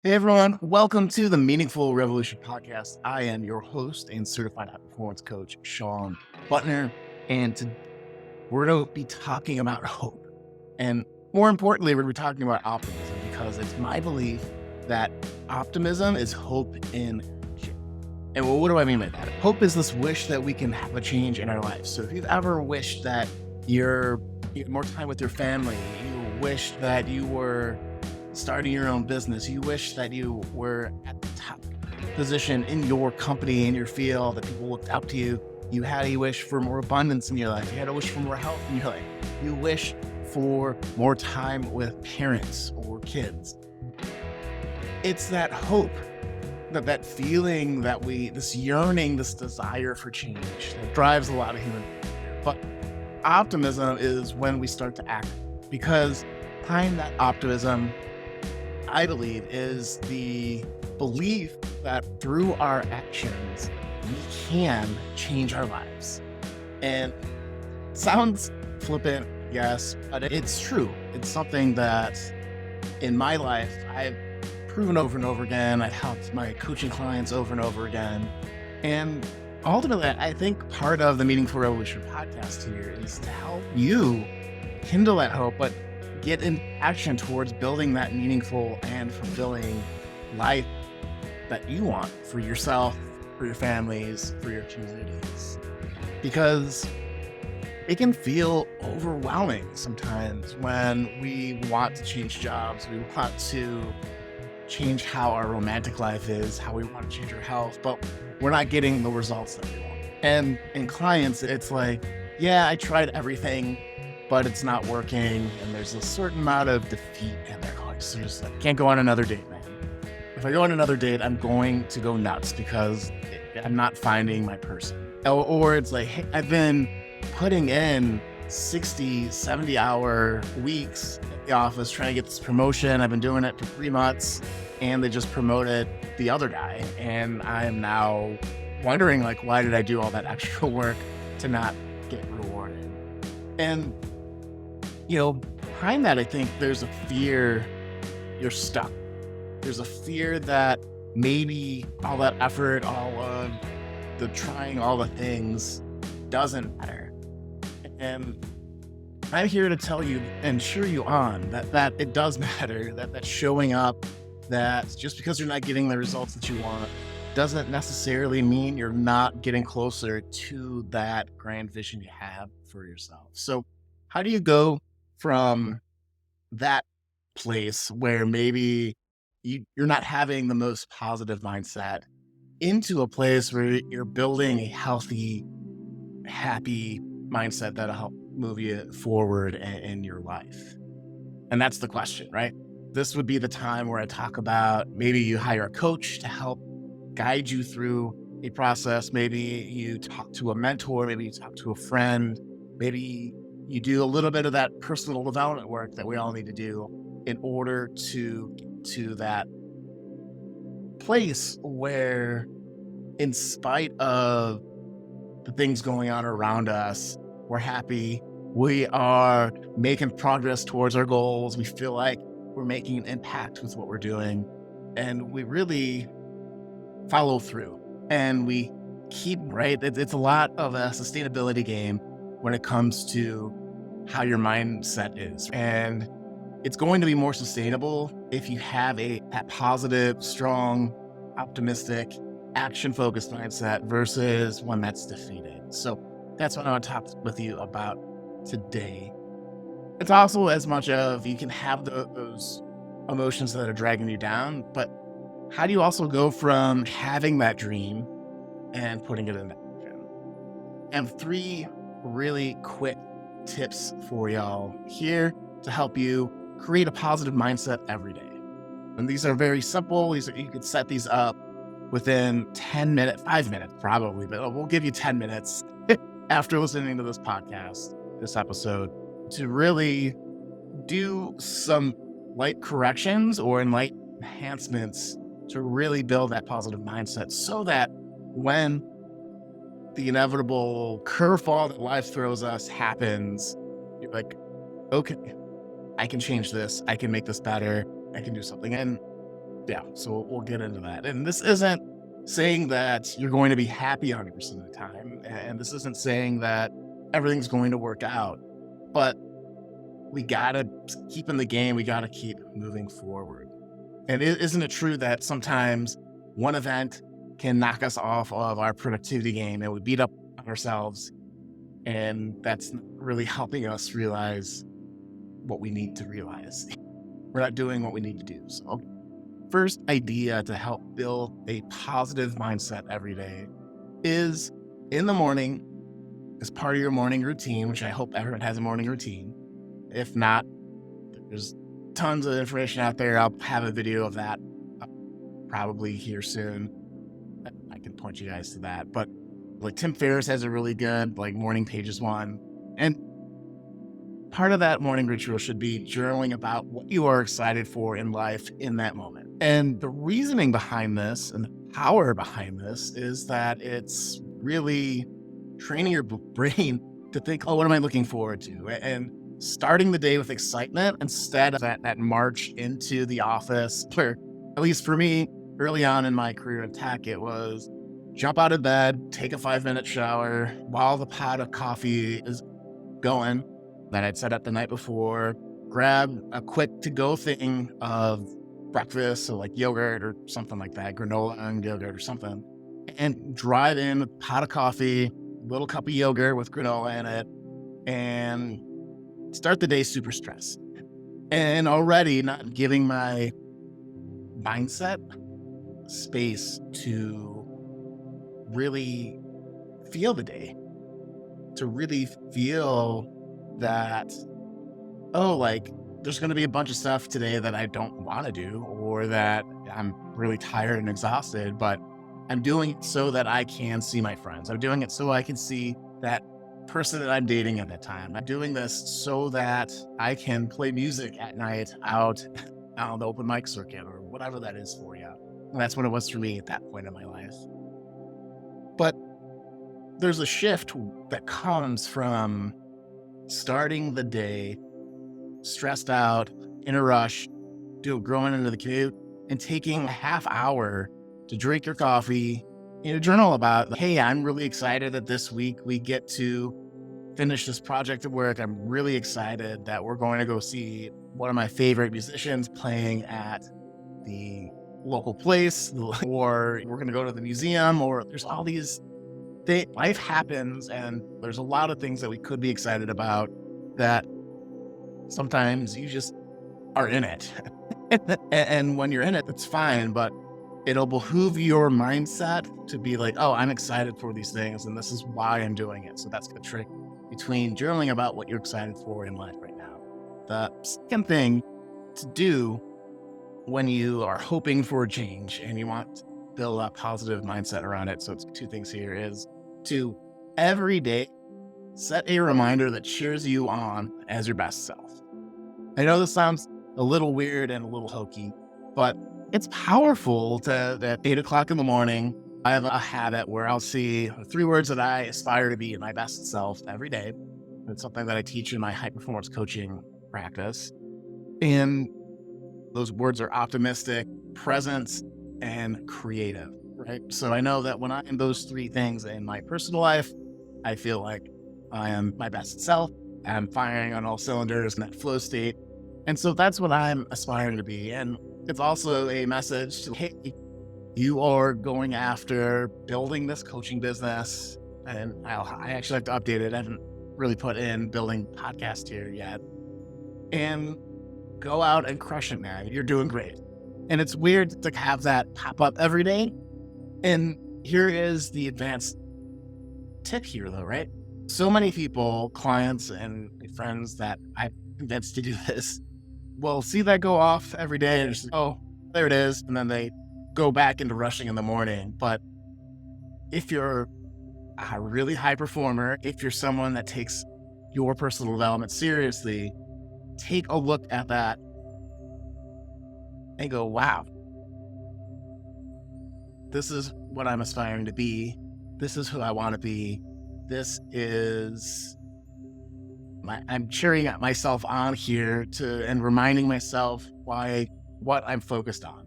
Hey everyone, welcome to the Meaningful Revolution podcast. I am your host and certified high performance coach, Shawn Buttner, and we're going to be talking about hope. And more importantly, we're going to be talking about optimism because it's my belief that optimism is hope in action. And what do I mean by that? Hope is this wish that we can have a change in our lives. So if you've ever wished that you had more time with your family, you wish that you were starting your own business, you wish that you were at the top position in your company, in your field, that people looked up to you. You had a wish for more abundance in your life. You had a wish for more health in your life. You wish for more time with parents or kids. It's that hope, that feeling that this yearning, this desire for change that drives a lot of human behavior. But optimism is when we start to act, because behind that optimism, I believe, is the belief that through our actions, we can change our lives. And it sounds flippant, yes, but it's true. It's something that in my life, I've proven over and over again. I've helped my coaching clients over and over again. And ultimately, I think part of the Meaningful Revolution podcast here is to help you kindle that hope, but get in action towards building that meaningful and fulfilling life that you want for yourself, for your families, for your communities. Because it can feel overwhelming sometimes when we want to change jobs, we want to change how our romantic life is, how we want to change our health, but we're not getting the results that we want. And in clients, it's like, yeah, I tried everything, but it's not working. And there's a certain amount of defeat in their hearts. They're just like, can't go on another date, man. If I go on another date, I'm going to go nuts because I'm not finding my person. Or it's like, hey, I've been putting in 60, 70-hour weeks at the office trying to get this promotion. I've been doing it for 3 months and they just promoted the other guy. And I am now wondering, like, why did I do all that extra work to not get rewarded? And, behind that, I think there's a fear you're stuck. There's a fear that maybe all that effort, all of the trying all the things doesn't matter. And I'm here to tell you and cheer you on that it does matter, that showing up, that just because you're not getting the results that you want doesn't necessarily mean you're not getting closer to that grand vision you have for yourself. So how do you go from that place where maybe you're not having the most positive mindset into a place where you're building a healthy, happy mindset that'll help move you forward in your life? And that's the question, right? This would be the time where I talk about maybe you hire a coach to help guide you through a process. Maybe you talk to a mentor, maybe you talk to a friend, maybe you do a little bit of that personal development work that we all need to do in order to get to that place where, in spite of the things going on around us, we're happy, we are making progress towards our goals, we feel like we're making an impact with what we're doing, and we really follow through and we keep, right? It's a lot of a sustainability game when it comes to how your mindset is. And it's going to be more sustainable if you have that positive, strong, optimistic, action-focused mindset versus one that's defeated. So that's what I want to talk with you about today. It's also as much of you can have those emotions that are dragging you down, but how do you also go from having that dream and putting it into action? I have 3 really quick tips for y'all here to help you create a positive mindset every day. And these are very simple. You could set these up within 10 minutes, 5 minutes probably, but we'll give you 10 minutes after listening to this podcast, this episode, to really do some light corrections or light enhancements to really build that positive mindset so that when the inevitable curveball that life throws us happens, you're like, okay, I can change this. I can make this better. I can do something. And Yeah, so we'll get into that. And this isn't saying that you're going to be happy 100% of the time. And this isn't saying that everything's going to work out. But we got to keep in the game. We got to keep moving forward. And isn't it true that sometimes one event can knock us off of our productivity game and we beat up on ourselves? And that's not really helping us realize what we need to realize. We're not doing what we need to do. So, first idea to help build a positive mindset every day is in the morning, as part of your morning routine, which I hope everyone has a morning routine. If not, there's tons of information out there. I'll have a video of that probably here soon. I can point you guys to that. But like Tim Ferriss has a really good like morning pages one. And part of that morning ritual should be journaling about what you are excited for in life in that moment. And the reasoning behind this and the power behind this is that it's really training your brain to think, oh, what am I looking forward to? And starting the day with excitement instead of that march into the office, where, at least for me, early on in my career in tech, it was jump out of bed, take a 5-minute shower while the pot of coffee is going that I'd set up the night before, grab a quick to-go thing of breakfast, so like yogurt or something like that, granola and yogurt or something, and drive in with a pot of coffee, little cup of yogurt with granola in it, and start the day super stressed. And already not giving my mindset space to really feel the day, to really feel that, oh, like there's going to be a bunch of stuff today that I don't want to do, or that I'm really tired and exhausted, but I'm doing it so that I can see my friends. I'm doing it so I can see that person that I'm dating at that time. I'm doing this so that I can play music at night out on the open mic circuit or whatever that is for you. And that's what it was for me at that point in my life. But there's a shift that comes from starting the day stressed out, in a rush, growing into the commute, and taking a half hour to drink your coffee, journal about, hey, I'm really excited that this week we get to finish this project at work. I'm really excited that we're going to go see one of my favorite musicians playing at the local place, or we're going to go to the museum, or there's all these things. Life happens, and there's a lot of things that we could be excited about that sometimes you just are in it. And when you're in it, it's fine, but it'll behoove your mindset to be like, oh, I'm excited for these things, and this is why I'm doing it. So that's the trick between journaling about what you're excited for in life right now. The second thing to do when you are hoping for a change and you want to build a positive mindset around it, so it's two things here, is to every day set a reminder that cheers you on as your best self. I know this sounds a little weird and a little hokey, but it's powerful at 8 o'clock in the morning. I have a habit where I'll see 3 words that I aspire to be my best self every day. It's something that I teach in my high performance coaching practice. And those words are optimistic, presence, and creative, right? So I know that when I'm those 3 things in my personal life, I feel like I am my best self. I'm firing on all cylinders in that flow state. And so that's what I'm aspiring to be. And it's also a message to, hey, you are going after building this coaching business. And I actually have to update it. I haven't really put in building podcast here yet. And go out and crush it, man. You're doing great. And it's weird to have that pop up every day. And here is the advanced tip here, though, right? So many people, clients and friends that I've convinced to do this, will see that go off every day and just, oh, there it is. And then they go back into rushing in the morning. But if you're a really high performer, if you're someone that takes your personal development seriously, take a look at that and go, wow, this is what I'm aspiring to be. This is who I want to be. This is I'm cheering myself on here and reminding myself what I'm focused on.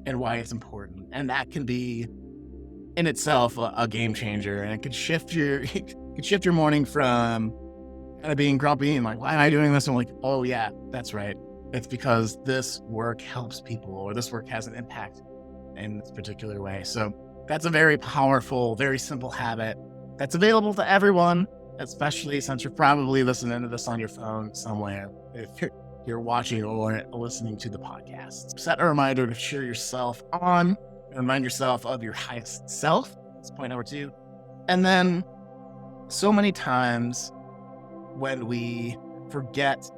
and why it's important. And that can be in itself a game changer, and it could shift your morning from kind of being grumpy and like, why am I doing this? And like, oh yeah, that's right. It's because this work helps people, or this work has an impact in this particular way. So that's a very powerful, very simple habit that's available to everyone, especially since you're probably listening to this on your phone somewhere. If you're watching or listening to the podcast, set a reminder to cheer yourself on and remind yourself of your highest self. That's point number 2. And then so many times when we forget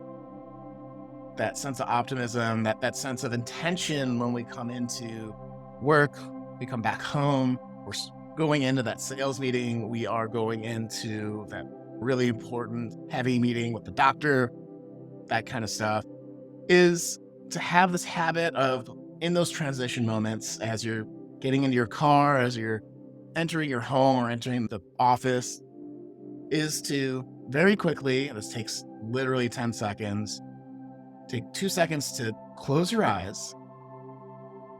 that sense of optimism, that sense of intention when we come into work, we come back home, we're going into that sales meeting, we are going into that really important, heavy meeting with the doctor, that kind of stuff, is to have this habit of, in those transition moments, as you're getting into your car, as you're entering your home or entering the office, is to very quickly, this takes literally 10 seconds, take 2 seconds to close your eyes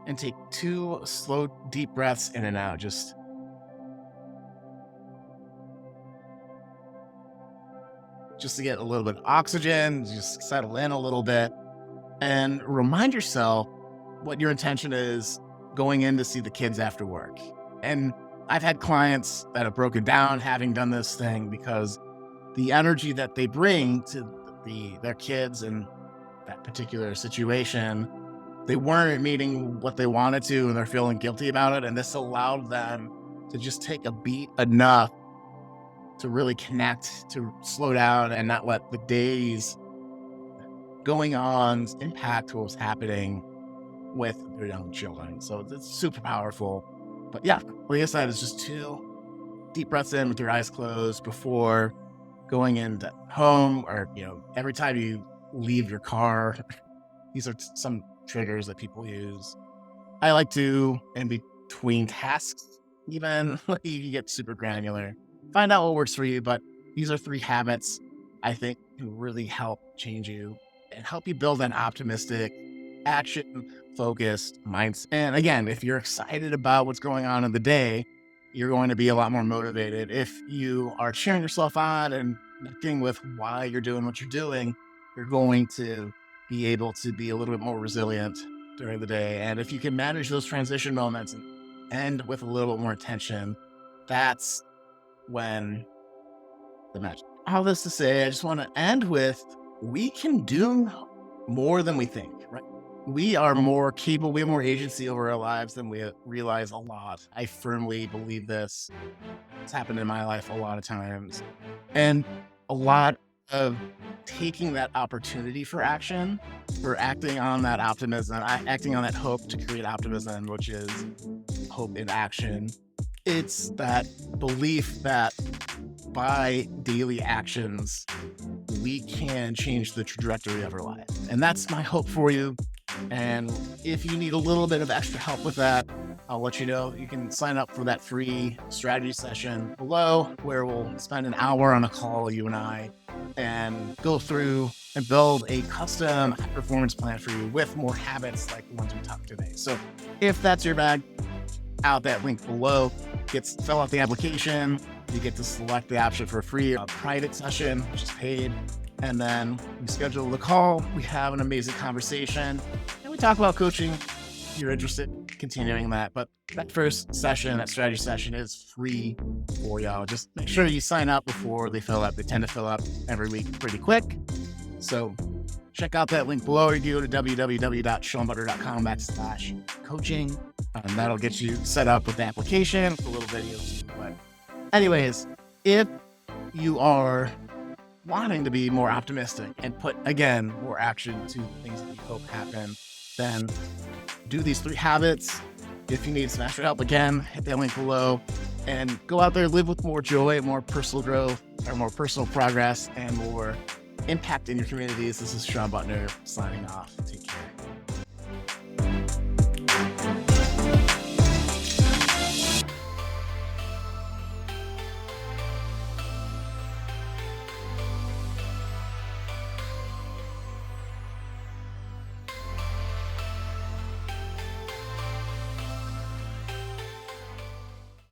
and take 2 slow, deep breaths in and out. Just to get a little bit of oxygen, just settle in a little bit, and remind yourself what your intention is going in to see the kids after work. And I've had clients that have broken down having done this thing because the energy that they bring to their kids in that particular situation, they weren't meeting what they wanted to, and they're feeling guilty about it. And this allowed them to just take a beat enough to really connect, to slow down and not let the days going on impact what was happening with their young children. So it's super powerful. But yeah, like I said, it's just 2 deep breaths in with your eyes closed before going into home, or, every time you leave your car. These are some triggers that people use. I like to, in between tasks, even, you get super granular. Find out what works for you, but these are 3 habits I think can really help change you and help you build an optimistic, action-focused mindset. And again, if you're excited about what's going on in the day, you're going to be a lot more motivated. If you are cheering yourself on and connecting with why you're doing what you're doing, you're going to be able to be a little bit more resilient during the day. And if you can manage those transition moments and end with a little bit more attention, that's when the magic. All this to say, I just want to end with, we can do more than we think, right? We are more capable, we have more agency over our lives than we realize a lot. I firmly believe this. It's happened in my life a lot of times. And a lot of taking that opportunity for action, for acting on that optimism, acting on that hope to create optimism, which is hope in action. It's that belief that by daily actions, we can change the trajectory of our life. And that's my hope for you. And if you need a little bit of extra help with that, I'll let you know. You can sign up for that free strategy session below, where we'll spend an hour on a call, you and I, and go through and build a custom performance plan for you with more habits like the ones we talked today. So if that's your bag, out that link below, fill out the application. You get to select the option for a free private session, which is paid. And then we schedule the call. We have an amazing conversation and we talk about coaching. If you're interested in continuing that, but that first session, that strategy session, is free for y'all. Just make sure you sign up before they fill up. They tend to fill up every week pretty quick. So check out that link below. You go to www.shawnbuttner.com/coaching. And that'll get you set up with the application, with a little videos. But anyways, if you are wanting to be more optimistic and put, again, more action to things that you hope happen, then do these 3 habits. If you need some extra help, again, hit that link below and go out there, live with more joy, more personal growth, or more personal progress, and more impact in your communities. This is Shawn Buttner signing off. Take care.